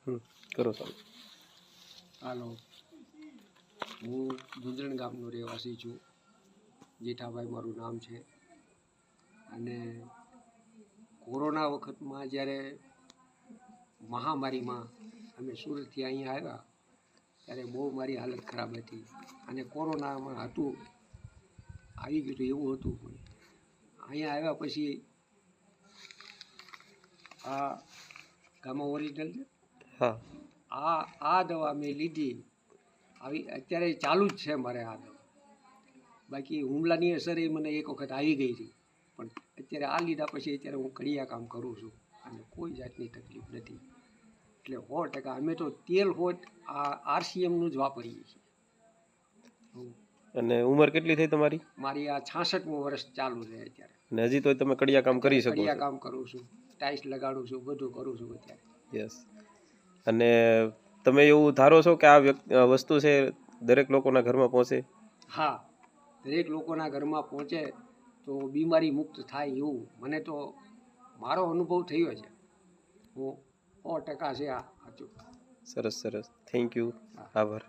કરો ચાલો. હાલો, હું ગુંજરણ ગામનો રહેવાસી છું. જેઠાભાઈ મારું નામ છે. અને કોરોના વખતમાં જ્યારે મહામારીમાં અમે સુરતથી અહીંયા આવ્યા ત્યારે બહુ મારી હાલત ખરાબ હતી. અને કોરોનામાં હતું, આવી ગયું એવું હતું. પણ અહીંયા આવ્યા પછી આ ગામમાં ઓરિજિનલ છે. હા, આ દવા મેં લીધી, આવી અત્યારે ચાલુ જ છે મારે આ દવા. બાકી હુમલાની અસર એ મને એક વખત આવી ગઈ હતી, પણ અત્યારે આ લીધા પછી અત્યારે હું કડિયા કામ કરું છું અને કોઈ જાતની તકલીફ નથી. એટલે 100% અમે તો તેલ હોત આ RCMનું જ વાપરીએ છીએ. અને ઉંમર કેટલી થઈ તમારી? મારી આ 66મું વર્ષ ચાલુ છે અત્યારે. અને હજી તો તમે કડિયા કામ કરી શકો છો? કડિયા કામ કરું છું, ટાઇલ્સ લગાડું છું, બધું કરું છું અત્યારે. યસ. અને તમે એવું ધારો છો કે આ વસ્તુ છે દરેક લોકોના ઘરમાં પહોંચે? હા, દરેક લોકોના ઘરમાં પહોંચે તો બીમારી મુક્ત થાય એવું મને તો મારો અનુભવ થયો છે. હું 100% છે આ સાચું. સરસ સરસ, થેન્ક યુ, આભાર.